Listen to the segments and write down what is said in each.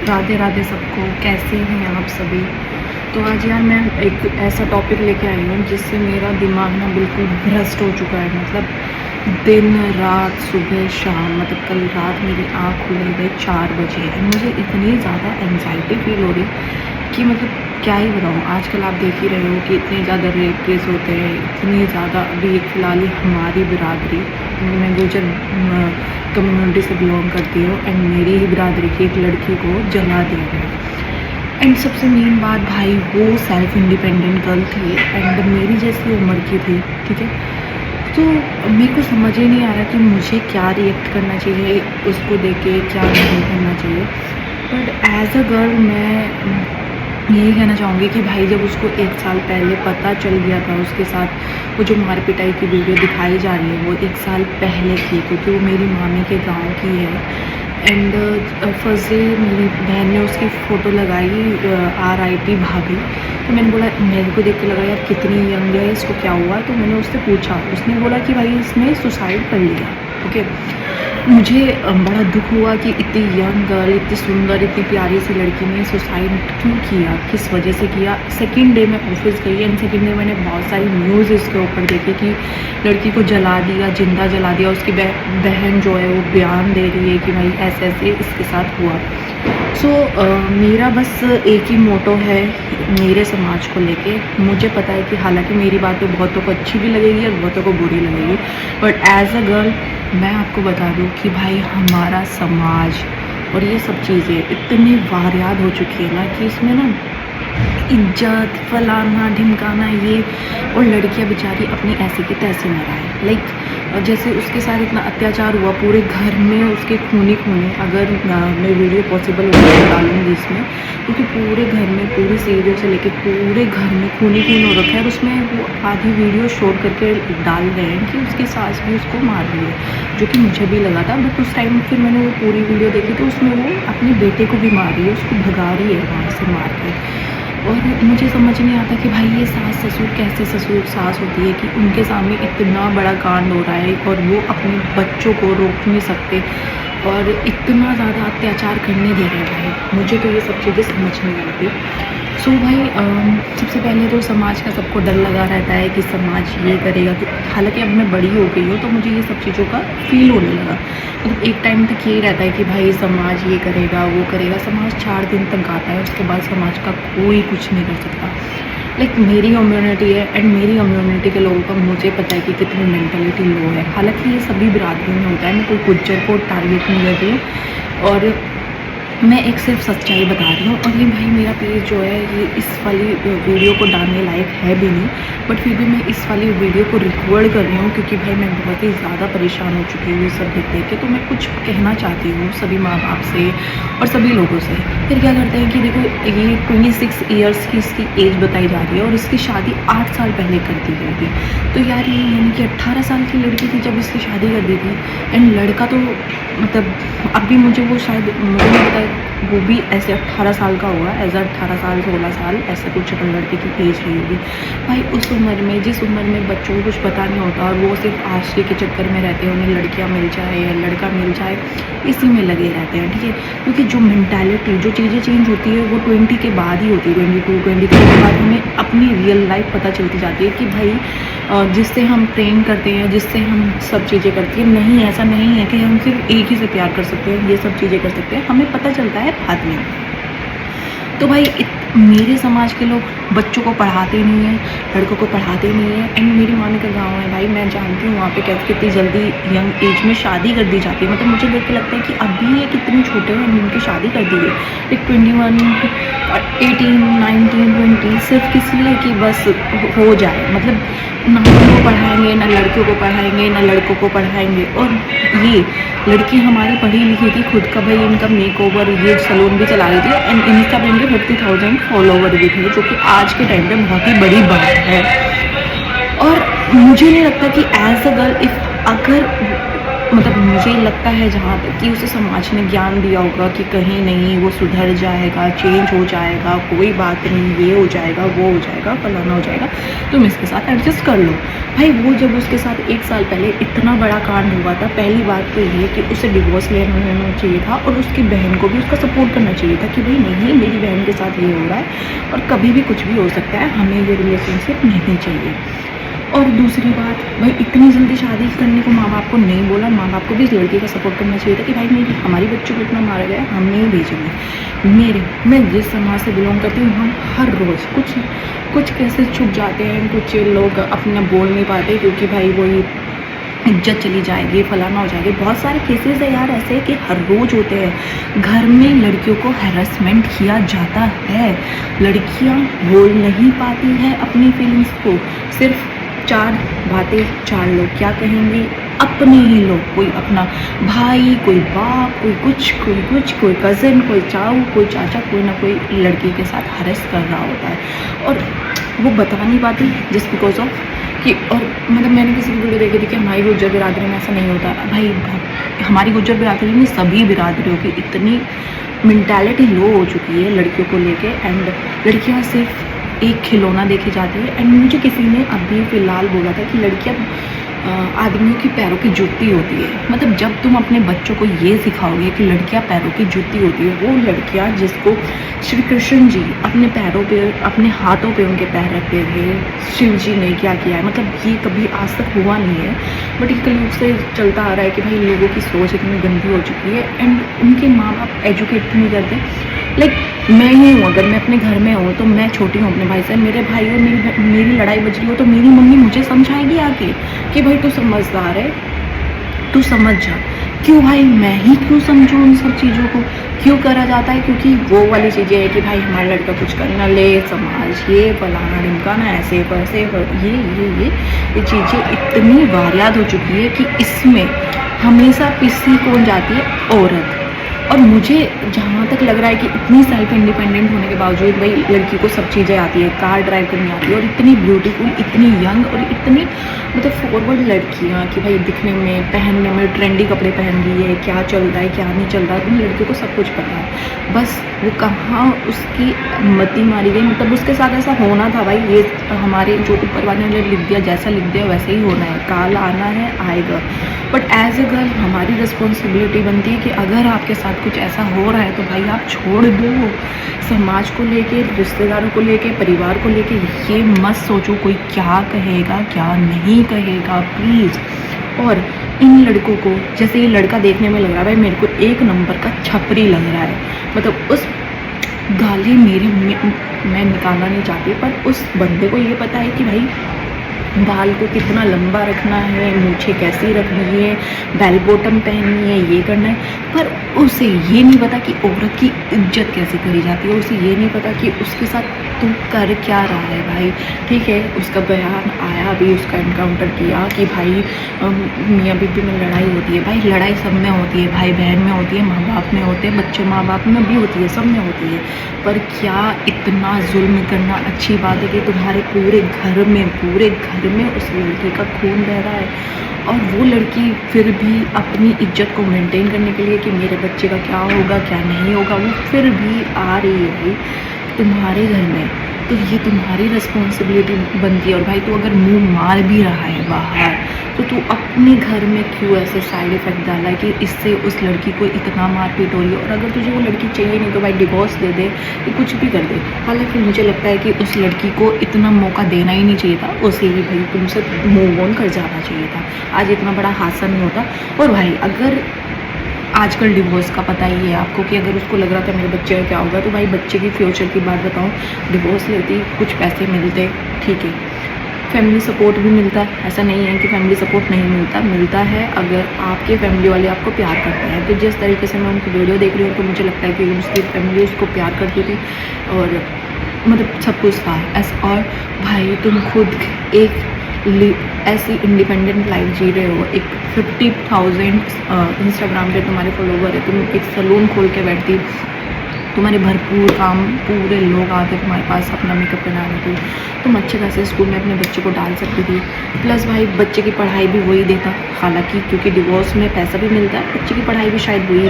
राधे राधे सबको, कैसे हैं आप सभी। तो आज यार मैं एक ऐसा टॉपिक लेके आई हूँ जिससे मेरा दिमाग ना बिल्कुल भ्रष्ट हो चुका है। मतलब दिन रात सुबह शाम, मतलब कल रात मेरी आँख खुल गई 4 बजे एंड मुझे इतनी ज़्यादा एंजाइटी फील हो रही कि मतलब क्या ही बताऊँ। आजकल आप देख ही रहे हो कि इतने ज़्यादा रेप केस होते हैं, इतनी ज़्यादा। अभी एक फ़िलहाल ही हमारी बिरादरी, मैं गुजर कम्युनिटी से बिलोंग करती हूँ एंड मेरी ही बिरादरी की एक लड़की को जला दिया गया। एंड सबसे मेन बात भाई, वो सेल्फ इंडिपेंडेंट गर्ल थी एंड मेरी जैसी उम्र की थी, ठीक है। तो मेरे को समझ ही नहीं आ रहा कि मुझे क्या रिएक्ट करना चाहिए उसको देख के, क्या नहीं करना चाहिए। बट एज अ गर्ल मैं यही कहना चाहूँगी कि भाई जब उसको 1 साल पहले पता चल गया था उसके साथ वो जो मार पिटाई की वीडियो दिखाई जा रही है वो 1 साल पहले थी, क्योंकि वो मेरी मामी के गांव की है। एंड फर्स्ट डे मेरी बहन ने उसकी फ़ोटो लगाई, RIP भाभी। तो मैंने बोला, मेरे को देख के लगा यार कितनी यंग है, इसको क्या हुआ। तो मैंने उससे पूछा, उसने बोला कि भाई इसने सुसाइड कर लिया। ओके, मुझे बड़ा दुख हुआ कि इतनी यंग गर्ल, इतनी सुंदर, इतनी प्यारी सी लड़की ने सुसाइड क्यों किया, किस वजह से किया। सेकंड डे मैं ऑफिस गई एंड सेकंड डे मैंने बहुत सारी न्यूज़ इसके ऊपर देखी कि लड़की को जला दिया, जिंदा जला दिया। उसकी बहन जो है वो बयान दे रही है कि भाई ऐसे ऐसे इसके साथ हुआ। सो मेरा बस एक ही मोटो है मेरे समाज को लेके। मुझे पता है कि हालांकि मेरी बातें बहुतों को अच्छी भी लगेगी और बहुतों को बुरी लगेगी, बट एज अ गर्ल मैं आपको बता दूं कि भाई हमारा समाज और ये सब चीज़ें इतनी वारियात हो चुकी है ना कि इसमें ना इज्जत फलाना ढिमकाना ये, और लड़कियां बेचारी अपनी ऐसी की तैसी न रहे। लाइक जैसे उसके साथ इतना अत्याचार हुआ पूरे घर में, उसके खूनी खूनी, अगर मैं वीडियो पॉसिबल हो तो डालूंगी इसमें, क्योंकि पूरे घर में, पूरे सीरियल से लेके पूरे घर में खूनी खून हो रखा है। उसमें वो आधी वीडियो शोर करके डाल रहे हैं कि उसकी सास भी उसको मार रही है, जो कि मुझे भी लगा था। बट उस टाइम फिर मैंने वो पूरी वीडियो देखी तो उसमें वो अपने बेटे को भी मार रही है, उसको भगा रही है वहाँ से मार के। और मुझे समझ नहीं आता कि भाई ये सास ससुर कैसे ससुर सास होती है कि उनके सामने इतना बड़ा कांड हो रहा है और वो अपने बच्चों को रोक नहीं सकते और इतना ज़्यादा अत्याचार करने दे रहे हैं भाई। मुझे तो ये सब चीज़ें समझ नहीं आती। सो भाई सबसे पहले तो समाज का सबको डर लगा रहता है कि समाज ये करेगा, कि हालांकि अब मैं बड़ी हो गई हूँ तो मुझे ये सब चीज़ों का फील होने लगा। मतलब एक टाइम तक यही रहता है कि भाई समाज ये करेगा वो करेगा। समाज 4 दिन तक गाता है, उसके बाद समाज का कोई कुछ नहीं कर सकता। लाइक मेरी कम्युनिटी है एंड मेरी कम्युनिटी के लोगों का मुझे पता है कि कितनी मेंटलिटी लो है। हालांकि ये सभी बिरादरी में होता है, मैं कोई गुज्जर को टारगेट नहीं कर रही हूँ और मैं एक सिर्फ सच्चाई बता रही हूँ। और ये भाई मेरा पेज जो है ये इस वाली वीडियो को डालने लायक है भी नहीं, बट फिर भी मैं इस वाली वीडियो को रिकॉर्ड कर रही हूँ क्योंकि भाई मैं बहुत ही ज़्यादा परेशान हो चुकी हूँ ये सब देख के। तो मैं कुछ कहना चाहती हूँ सभी माँ बाप से और सभी लोगों से। फिर क्या करते हैं कि देखो ये 26 ईयर्स की इसकी एज बताई जा रही है और इसकी शादी 8 साल पहले कर दी गई थी। तो यार ये यानी कि 18 साल की लड़की थी जब इसकी शादी कर दी थी एंड लड़का तो मतलब अभी मुझे वो शायद मुझे नहीं पता वो भी ऐसे 18 साल का होगा, एज 18 साल 16 साल ऐसा कुछ लड़के की एज रही होगी। भाई उस उम्र में, जिस उम्र में बच्चों को कुछ पता नहीं होता और वो सिर्फ आशिकी के चक्कर में रहते हैं, उन्हें लड़कियां मिल जाए या लड़का मिल जाए इसी में लगे रहते हैं, ठीक है। क्योंकि जो मेंटालिटी, जो चीज़ें चेंज होती है वो 20 के बाद ही होती है। 22 23 के बाद हमें अपनी रियल लाइफ पता चलती जाती है कि भाई जिससे हम प्रेम करते हैं, जिससे हम सब चीज़ें करते हैं, नहीं ऐसा नहीं है कि हम सिर्फ एक ही से प्यार कर सकते हैं, ये सब चीज़ें कर सकते हैं, हमें पता चलता है बाद में। तो भाई मेरे समाज के लोग बच्चों को पढ़ाते नहीं हैं, लड़कों को पढ़ाते नहीं हैं। एंड मेरी मामी का गांव है भाई, मैं जानती हूँ वहाँ पे कैसे कितनी जल्दी यंग एज में शादी कर दी जाती है। मतलब मुझे देख के लगता है कि अभी ये कितने छोटे हैं उनकी शादी कर दी है। एक 21 18 19 20 सिर्फ इसलिए कि बस हो जाए। मतलब ना उनको पढ़ाएंगे, ना लड़कियों को पढ़ाएंगे, ना लड़कों को पढ़ाएंगे। और ये लड़की हमारी पढ़ी लिखी थी, खुद का भाई इनका मेकओवर ये सैलून भी चला रही थी एंड इंस्टा पे इनके 50,000 फॉलोवर भी थे, जो कि आज के टाइम पे बहुत ही बड़ी बात है। और मुझे नहीं लगता कि एज अ गर्ल इफ अगर मतलब मुझे लगता है जहाँ तक कि उसे समाज ने ज्ञान दिया होगा कि कहीं नहीं वो सुधर जाएगा, चेंज हो जाएगा, कोई बात नहीं, ये हो जाएगा, वो हो जाएगा, फलाना हो जाएगा, तुम इसके साथ एडजस्ट कर लो। भाई वो जब उसके साथ 1 साल पहले इतना बड़ा कांड हुआ था, पहली बात तो ये कि उसे डिवोर्स लेना चाहिए था और उसकी बहन को भी उसका सपोर्ट करना चाहिए था कि भाई नहीं, मेरी बहन के साथ ये हो रहा है और कभी भी कुछ भी हो सकता है, हमें ये रिलेशनशिप नहीं चाहिए। और दूसरी बात, भाई इतनी जल्दी शादी करने को माँ बाप को नहीं बोला, माँ बाप को भी इस लड़की का सपोर्ट करना चाहिए था कि भाई नहीं, हमारी बच्चों को इतना मारा गया, हम नहीं भेजेंगे। मैं जिस समाज से बिलोंग करती हूँ, हम हर रोज़ कुछ कैसे छुप जाते हैं, कुछ लोग अपना बोल नहीं पाते क्योंकि भाई वही इज्जत चली जाएगी, फलाना हो जाएगी। बहुत सारे केसेस है यार ऐसे कि हर रोज़ होते हैं। घर में लड़कियों को हैरेसमेंट किया जाता है, लड़कियां बोल नहीं पाती है अपनी फीलिंग्स को, सिर्फ 4 बातें 4 लोग क्या कहेंगे, अपने ही लोग, कोई अपना भाई, कोई बाप, कोई कुछ, कोई कज़न, कोई चाऊ, कोई चाचा, कोई ना कोई लड़की के साथ हरेस कर रहा होता है और वो बता नहीं पाती जस्ट बिकॉज ऑफ कि। और मतलब मैंने किसी की वीडियो देखी थी कि हमारी गुज्जर बिरादरी में ऐसा नहीं होता। भाई हमारी गुज्जर बिरादरी में सभी बिरादरियों की इतनी मेंटालिटी लो हो चुकी है लड़कियों को लेके, एंड लड़कियां सिर्फ एक खिलौना देखे जाती है। एंड मुझे किसी ने अभी फ़िलहाल बोला था कि लड़कियां आदमियों की पैरों की जूती होती है। मतलब जब तुम अपने बच्चों को ये सिखाओगे कि लड़कियां पैरों की जूती होती है, वो लड़कियां जिसको श्री कृष्ण जी अपने पैरों पे, अपने हाथों पे उनके पैर रखते थे, शिव जी ने क्या किया है, मतलब ये कभी आज तक हुआ नहीं है। बट ये कलयुग से चलता आ रहा है कि भाई लोगों की सोच इतनी गंदी हो चुकी है एंड उनके माँ बाप एजुकेट नहीं करते। लाइक मैं ही हूँ, अगर मैं अपने घर में हूँ तो मैं छोटी हूँ अपने भाई से, मेरे भाई और मेरी लड़ाई बज रही हो तो मेरी मम्मी मुझे समझाएगी आके कि भाई तू समझदार है, तू समझ जा। क्यों भाई, मैं ही क्यों समझूँ उन सब चीज़ों को, क्यों करा जाता है? क्योंकि वो वाली चीज़ें है कि भाई हमारा लड़का कुछ करना ले, समाज ये फलाना ढिमकाना, ऐसे वैसे ये चीज़ें इतनी वारियात हो चुकी है कि इसमें हमेशा पिसी कौन जाती है? औरत। और मुझे जहाँ तक लग रहा है कि इतनी सेल्फ इंडिपेंडेंट होने के बावजूद भाई लड़की को सब चीज़ें आती है, कार ड्राइव करनी आती है और इतनी ब्यूटीफुल, इतनी यंग और इतनी मतलब फॉरवर्ड लड़कियाँ कि भाई दिखने में, पहनने में ट्रेंडी कपड़े पहन रही है, क्या चल रहा है क्या नहीं चल रहा है, उन लड़कियों को सब कुछ पता है। बस वो कहाँ उसकी मती मारी गई, मतलब उसके साथ ऐसा होना था भाई, ये हमारे जो ऊपर वाले ने लिख दिया, जैसा लिख दिया वैसे ही होना है, काल आना है आएगा। बट एज ए गर्ल हमारी रिस्पॉन्सिबिलिटी बनती है कि अगर आपके साथ कुछ ऐसा हो रहा है तो भाई आप छोड़ दो। समाज को लेके, रिश्तेदारों को लेके, परिवार को लेके ये मत सोचो कोई क्या कहेगा क्या नहीं कहेगा, प्लीज़। और इन लड़कों को, जैसे ये लड़का देखने में लग रहा है भाई मेरे को 1 नंबर का छपरी लग रहा है, मतलब उस गाली मैं निकालना नहीं चाहती, पर उस बंदे को ये पता है कि भाई बाल को कितना लंबा रखना है, मूछें कैसी रखनी है, बेल बॉटम पहननी है, ये करना है। पर उसे ये नहीं पता कि औरत की इज्जत कैसे करी जाती है, उसे ये नहीं पता कि उसके साथ तू कर क्या रहा है भाई। ठीक है, उसका बयान आया, अभी उसका एनकाउंटर किया कि भाई मियाँ बीबी में लड़ाई होती है। भाई लड़ाई सब में होती है, भाई बहन में होती है, माँ बाप में होते हैं, बच्चे माँ बाप में भी होती है, सब में होती है। पर क्या इतना जुल्म करना अच्छी बात है कि तुम्हारे पूरे घर में उस लड़की का खून बह रहा है और वो लड़की फिर भी अपनी इज्जत को मेंटेन करने के लिए कि मेरे बच्चे का क्या होगा क्या नहीं होगा, वो फिर भी आ रही है भाई तुम्हारे घर में। तो ये तुम्हारी रिस्पॉन्सिबिलिटी बनती है। और भाई तू अगर मुंह मार भी रहा है बाहर तो तू अपने घर में क्यों ऐसे साइड इफ़ेक्ट डाला है कि इससे उस लड़की को इतना मारपीट हो रही है। और अगर तुझे वो लड़की चाहिए नहीं तो भाई डिवोर्स दे दे या कुछ भी कर दे। हालांकि मुझे लगता है कि उस लड़की को इतना मौका देना ही नहीं चाहिए था, उसे ही भाई तुमसे मूव ऑन कर जाना चाहिए था, आज इतना बड़ा हादसा नहीं होता। और भाई अगर आजकल डिवोर्स का पता ही है आपको कि अगर उसको लग रहा था मेरे बच्चे का क्या होगा, तो भाई बच्चे की फ्यूचर की बात बताऊँ, डिवोर्स लेती, कुछ पैसे मिलते, ठीक है, फैमिली सपोर्ट भी मिलता है, ऐसा नहीं है कि फैमिली सपोर्ट नहीं मिलता है अगर आपके फैमिली वाले आपको प्यार करते हैं। तो जिस तरीके से मैं उनकी वीडियो देख रही हूँ तो मुझे लगता है कि उसकी फैमिली उसको प्यार करती थी और मतलब सब कुछ था ऐसा। और भाई तुम खुद एक ऐसी इंडिपेंडेंट लाइफ जी रहे हो, एक 50,000 इंस्टाग्राम पे तुम्हारे फॉलोवर है, तुम एक सलून खोल के बैठती तुम्हारे भरपूर काम, पूरे लोग आते तुम्हारे पास अपना मेकअप कराने के लिए, तुम अच्छे खासे स्कूल में अपने बच्चे को डाल सकती थी। प्लस भाई बच्चे की पढ़ाई भी वही देता, हालांकि क्योंकि डिवोर्स में पैसा भी मिलता है, बच्चे की पढ़ाई भी शायद वही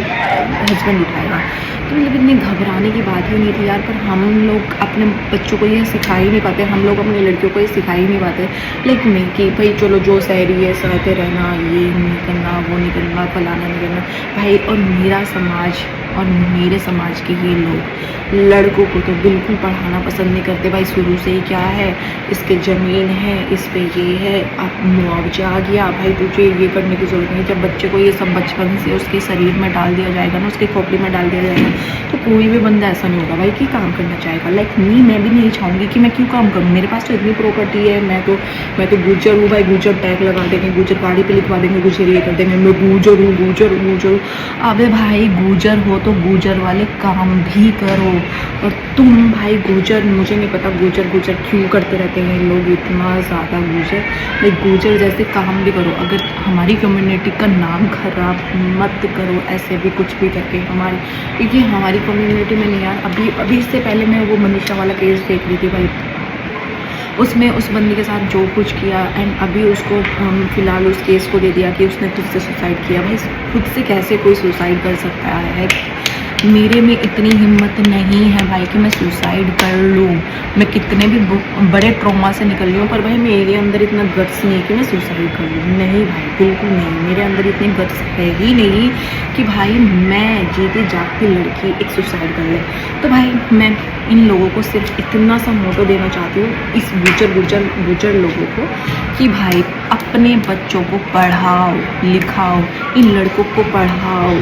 हस्बैंड उठाएगा। तो मतलब इतनी घबराने की बात ही नहीं थी यार। पर हम लोग अपने बच्चों को ये सिखा ही नहीं पाते, हम लोग अपनी लड़कियों को ये सिखा ही नहीं पाते। लेकिन नहीं कि भाई चलो जो सह रही है सहते रहना, ये नहीं करना, वो नहीं करना, फलाना नहीं करना भाई। और मेरा समाज और मेरे समाज के ये लोग लड़कों को तो बिल्कुल पढ़ाना पसंद नहीं करते भाई। शुरू से ही क्या है, इसके ज़मीन है, इस पे ये है, अब मुआवजा आ गया भाई, तुझे ये करने की ज़रूरत नहीं। जब बच्चे को ये सब बचपन से उसके शरीर में डाल दिया जाएगा ना, उसके खोपड़ी में डाल दिया जाएगा, तो कोई भी बंदा ऐसा नहीं होगा भाई कि काम करना चाहेगा। लाइक मैं भी नहीं चाहूँगी कि मैं क्यों काम करूँ, मेरे पास तो इतनी प्रॉपर्टी है, मैं तो गुजर हूँ भाई, गुजर टैग लगा देंगे, गुजर गाड़ी पे लिखवा देंगे, गुजर ये कर देंगे, मैं गुजर हूँ, गुजर गुजर। अबे भाई गुजर हो तो गुजर वाले काम भी करो। और तुम भाई गुजर, मुझे नहीं पता गुजर गुजर क्यों करते रहते हैं लोग इतना ज़्यादा गुजर, लाइक गुजर जैसे काम भी करो। अगर हमारी कम्युनिटी का नाम खराब मत करो ऐसे भी कुछ भी करके हमारी, क्योंकि हमारी कम्युनिटी में नहीं यार। अभी इससे पहले मैं वो मनीषा वाला केस देख रही थी भाई, उसमें उस बंदी के साथ जो कुछ किया, एंड अभी उसको फ़िलहाल उस केस को दे दिया कि उसने खुद से सुसाइड किया। भाई खुद से कैसे कोई सुसाइड कर सकता है? मेरे में इतनी हिम्मत नहीं है भाई कि मैं सुसाइड कर लूँ। मैं कितने भी बड़े ट्रॉमा से निकल रही हूँ, पर भाई मेरे अंदर इतना गट्स नहीं है कि मैं सुसाइड कर लूँ। नहीं भाई बिल्कुल नहीं, मेरे अंदर इतनी गट्स है ही नहीं कि भाई मैं जीती जागती लड़की एक सुसाइड कर ले। तो भाई मैं इन लोगों को सिर्फ इतना सा मोटो देना चाहती हूँ, इस गुजर लोगों को, कि भाई अपने बच्चों को पढ़ाओ लिखाओ, इन लड़कों को पढ़ाओ।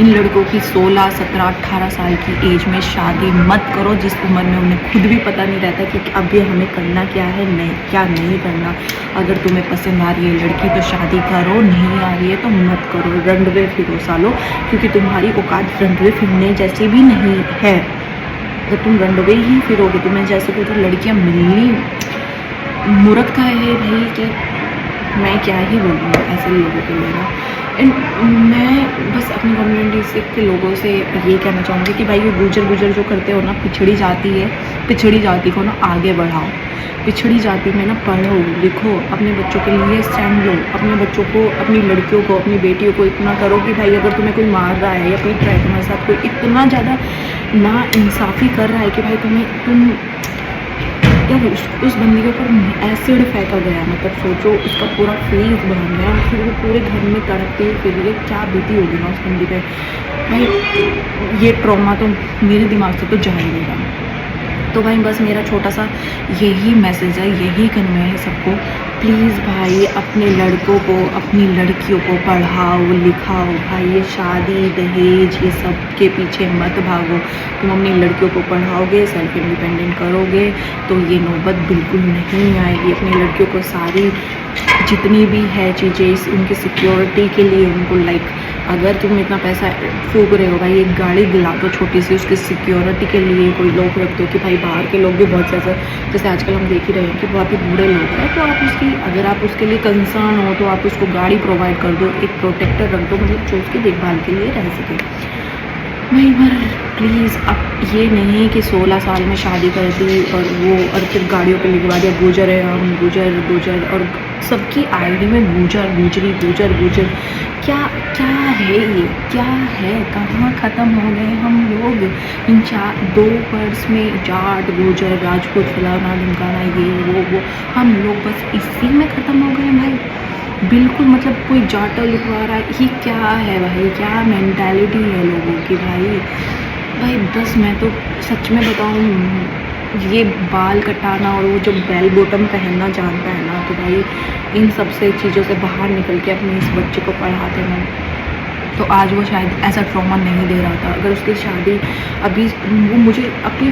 इन लड़कों की 16, 17, 18 साल की एज में शादी मत करो, जिस उम्र में उन्हें खुद भी पता नहीं रहता कि अभी हमें करना क्या है, क्या नहीं करना। अगर तुम्हें पसंद आ रही है लड़की तो शादी करो, नहीं आ रही है तो मत करो। रंडवे फिरो सालो, क्योंकि तुम्हारी औकात रंडवे फिरने जैसी भी नहीं है। अगर तुम रंडवे ही फिरोगे, तुम्हें जैसे कोई तो लड़कियाँ मिलनी मूर्खता है भाई कि मैं क्या ही बोलूँ ऐसे लोगों के लिए ना। एंड मैं बस अपनी कम्युनिटी से के लोगों से ये कहना चाहूँगी कि भाई ये गुजर जो करते हो ना, पिछड़ी जाति को ना आगे बढ़ाओ। पिछड़ी जाति में ना पढ़ो लिखो, अपने बच्चों के लिए स्टैंड लो, अपने बच्चों को, अपनी लड़कियों को, अपनी बेटियों को इतना करो कि भाई अगर तुम्हें कोई मार रहा है या कोई तुम्हारे साथ कोई इतना ज़्यादा ना इंसाफ़ी कर रहा है कि भाई तुम यार उस बंदी के ऊपर एसिड फेंका गया, मतलब सोचो उसका पूरा फेस बन गया, फिर वो पूरे घर में तड़पते फिर क्या बीती होगी ना उस बंदी पे। भाई ये ट्रॉमा तो मेरे दिमाग से तो जा ही नहीं रहा। तो भाई बस मेरा छोटा सा यही मैसेज है, यही कन्वे है सबको, प्लीज़ भाई अपने लड़कों को, अपनी लड़कियों को पढ़ाओ लिखाओ भाई। ये शादी दहेज ये सब के पीछे मत भागो। तुम अपनी लड़कियों को पढ़ाओगे, सेल्फ इंडिपेंडेंट करोगे तो ये नौबत बिल्कुल नहीं आएगी। अपनी लड़कियों को सारी जितनी भी है चीज़ें उनकी सिक्योरिटी के लिए उनको, लाइक अगर तुम इतना पैसा फूक रहे हो भाई, एक गाड़ी दिला दो छोटी सी, उसकी सिक्योरिटी के लिए कोई लोग रख दो कि भाई बाहर के लोग भी बहुत ज़्यादा, जैसे आजकल हम देख ही रहे हैं कि बहुत ही बूढ़े लोग हैं, तो आप उसकी, अगर आप उसके लिए कंसर्न हो तो आप उसको गाड़ी प्रोवाइड कर दो, एक प्रोटेक्टर रख दो, मतलब जो उसकी देखभाल के लिए रह सके भाई। पर प्लीज़ अब ये नहीं कि 16 साल में शादी कर दी और फिर गाड़ियों पे लिखवा दिया गुजर है हम, गुजर और सबकी आईडी में गुजर। क्या है ये, क्या है, कहाँ ख़त्म हो गए हम लोग इन 2 वर्ड्स में? जाट गुजर राजपूत फलाना ढिमकाना ये वो हम लोग बस इसी में ख़त्म हो गए भाई। बिल्कुल मतलब कोई जाटा लिखवा रहा है, ये क्या है भाई? क्या मेंटालिटी है लोगों की भाई बस मैं तो सच में बताऊँ, ये बाल कटाना और वो जो बेल बॉटम पहनना जानता है ना, तो भाई इन सब से चीज़ों से बाहर निकल के अपने इस बच्चे को पढ़ाते ना, तो आज वो शायद ऐसा ट्रॉमा नहीं दे रहा था। अगर उसकी शादी अभी, वो मुझे अपनी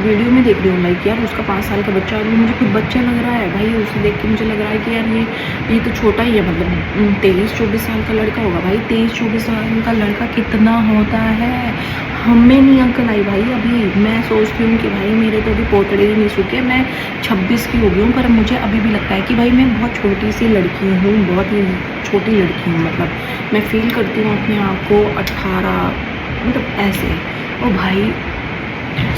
वीडियो में देख रही हूँ लाइक यार उसका 5 साल का बच्चा, अभी मुझे खुद बच्चा लग रहा है भाई। उसे देख के मुझे लग रहा है कि यार ये तो छोटा ही है, मतलब 23-24 साल का लड़का होगा भाई। 23-24 साल का लड़का कितना होता है, हमें नहीं अक्ल आई भाई। अभी मैं सोचती हूँ कि भाई मेरे तो अभी पोतड़े ही नहीं सूखे, मैं 26 की हो गई हूँ, पर मुझे अभी भी लगता है कि भाई मैं बहुत छोटी सी लड़की हूँ, बहुत ही छोटी लड़की हूँ। मतलब मैं फील करती हूँ अपने आप को 18, मतलब ऐसे। और भाई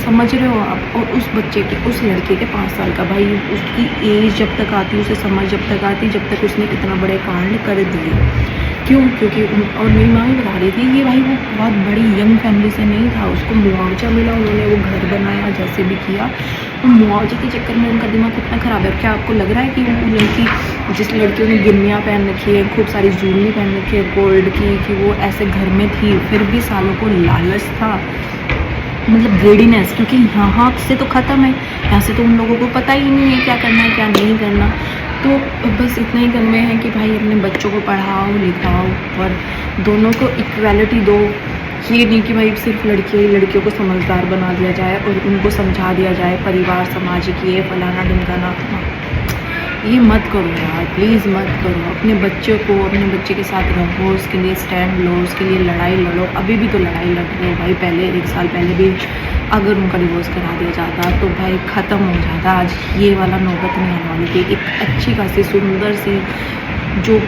समझ रहे हो आप? और उस बच्चे के, उस लड़के के 5 साल का भाई, उसकी एज जब तक आती, उसे समझ जब तक आती, जब तक उसने इतना बड़े कांड कर दिए। क्यों? क्योंकि और मेरी माँ भी बता रही थी ये भाई वो बहुत बड़ी यंग फैमिली से नहीं था, उसको मुआवजा मिला, उन्होंने वो घर बनाया, जैसे भी किया। तो मुआवजे के चक्कर में उनका दिमाग कितना ख़राब है। क्या आपको लग रहा है कि वो लड़की, जिस लड़कियों ने गिन्नियाँ पहन रखी है, खूब सारी ज्वेलरी पहन रखी है गोल्ड की, कि वो ऐसे घर में थी, फिर भी सालों को लालच था, मतलब ग्रेडीनेस, क्योंकि यहाँ से तो ख़त्म है, यहाँ से तो उन लोगों को पता ही नहीं है क्या करना है क्या नहीं करना। तो बस इतना ही करना है कि भाई अपने बच्चों को पढ़ाओ लिखाओ और दोनों को इक्वालिटी दो। ये नहीं कि भाई सिर्फ लड़कियों ही लड़कियों को समझदार बना दिया जाए और उनको समझा दिया जाए परिवार समाज की ये फलाना ढिमकाना। ये मत करो यार, प्लीज़ मत करो। अपने बच्चे को, अपने बच्चे के साथ रहो, उसके लिए स्टैंड लो, उसके लिए लड़ाई लड़ो। अभी भी तो लड़ाई लड़ रहे हो भाई, पहले 1 साल पहले भी अगर उनका डिवोर्स करा दिया जाता तो भाई ख़त्म हो जाता, आज ये वाला नौबत नहीं आने वाली थी। एक अच्छी खासी सुंदर सी जो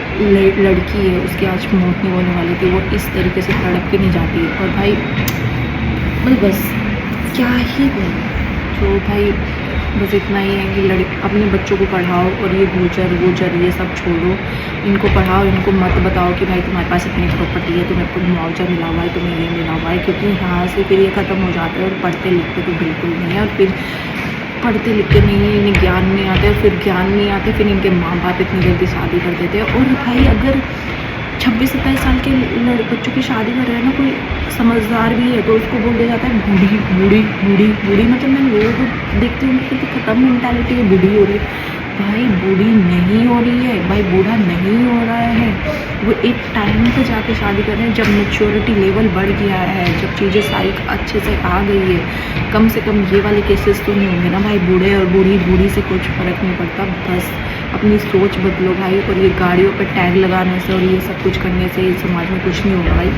लड़की है उसकी आज मौत नहीं होने वाली थी, वो इस तरीके से तड़प के नहीं जाती। और भाई बस क्या ही बोलूं, तो भाई बस इतना ही है कि अपने बच्चों को पढ़ाओ और ये गुजर वूजर ये सब छोड़ो, इनको पढ़ाओ, इनको मत बताओ कि भाई तुम्हारे पास इतनी प्रॉपर्टी है, तुम्हें कोई मुआवजा मिला हुआ है, तुम्हें ये मिला हुआ है, क्योंकि यहाँ से फिर ये ख़त्म हो जाता है। और पढ़ते लिखते तो बिल्कुल नहीं है, और फिर पढ़ते लिखते नहीं है, इन्हें ज्ञान नहीं आते, और फिर ज्ञान नहीं आते, फिर इनके माँ बाप इतनी जल्दी शादी कर देते हैं। और भाई अगर 26-27 साल के बच्चों की शादी कर रहे हैं ना, कोई समझदार भी है तो उसको बोल दिया जाता है बूढ़ी बूढ़ी बूढ़ी बूढ़ी। मतलब मैं लोगों को देखती हूँ कि ख़त्म मेंटालिटी है, बूढ़ी हो रही है। भाई बूढ़ी नहीं हो रही है, भाई बूढ़ा नहीं हो रहा है। वो एक टाइम पे जाके शादी कर रहे हैं जब मैच्योरिटी लेवल बढ़ गया है, जब चीज़ें सारी अच्छे से आ गई है। कम से कम ये वाले केसेस तो नहीं होंगे ना भाई, बूढ़े और बूढ़ी से कुछ फ़र्क नहीं पड़ता। बस अपनी सोच बदलो भाई, और ये गाड़ियों पर टैग लगाने से और ये सब कुछ करने से समाज में कुछ नहीं होगा भाई,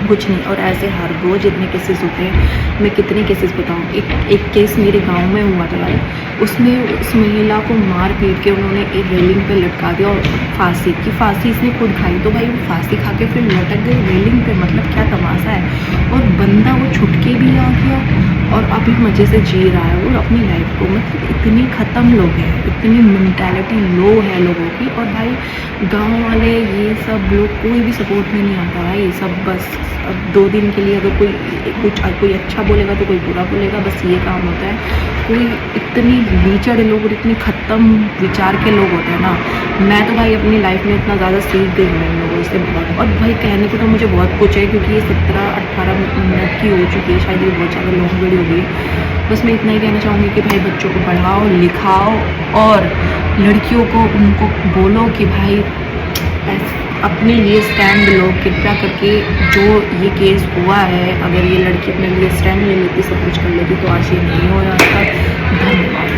कुछ नहीं। और ऐसे हर रोज़ इतने केसेस होते हैं, मैं कितने केसेस बताऊँ। एक केस मेरे गांव में हुआ था भाई, उसमें उस महिला को मार पीट के उन्होंने एक रेलिंग पे लटका दिया, और फांसी इसने खुद खाई। तो भाई वो फांसी खा के फिर लटक गई रेलिंग पे, मतलब क्या तमाशा है। और बंदा वो छुट के भी आ गया और अभी मज़े से जी रहा है और अपनी लाइफ को। मतलब इतनी ख़त्म लोग हैं, इतनी मेंटालिटी लो है लोगों की। और भाई गांव वाले ये सब लोग कोई भी सपोर्ट में नहीं आता भाई, सब बस अब 2 दिन के लिए अगर कोई अच्छा बोलेगा तो कोई बुरा बोलेगा, बस ये काम होता है। कोई इतनी लीचड़ लोग और इतनी ख़त्म विचार के लोग होते हैं ना। मैं तो भाई अपनी लाइफ में इतना ज़्यादा सीख गई हूँ इन लोगों से बहुत। और भाई कहने को तो मुझे बहुत कुछ है, क्योंकि ये 17-18 मिनट की हो चुकी है, शायद ये बहुत ज़्यादा लॉन्ग वीडियो होगी। बस मैं इतना ही कहना चाहूँगी कि भाई बच्चों को पढ़ाओ लिखाओ, और लड़कियों को उनको बोलो कि भाई अपने लिए स्टैंड लो। कृपया करके जो ये केस हुआ है, अगर ये लड़की अपने लिए स्टैंड ले लेती, सब कुछ कर लेती, तो आज ये नहीं हो रहा था। धन्यवाद।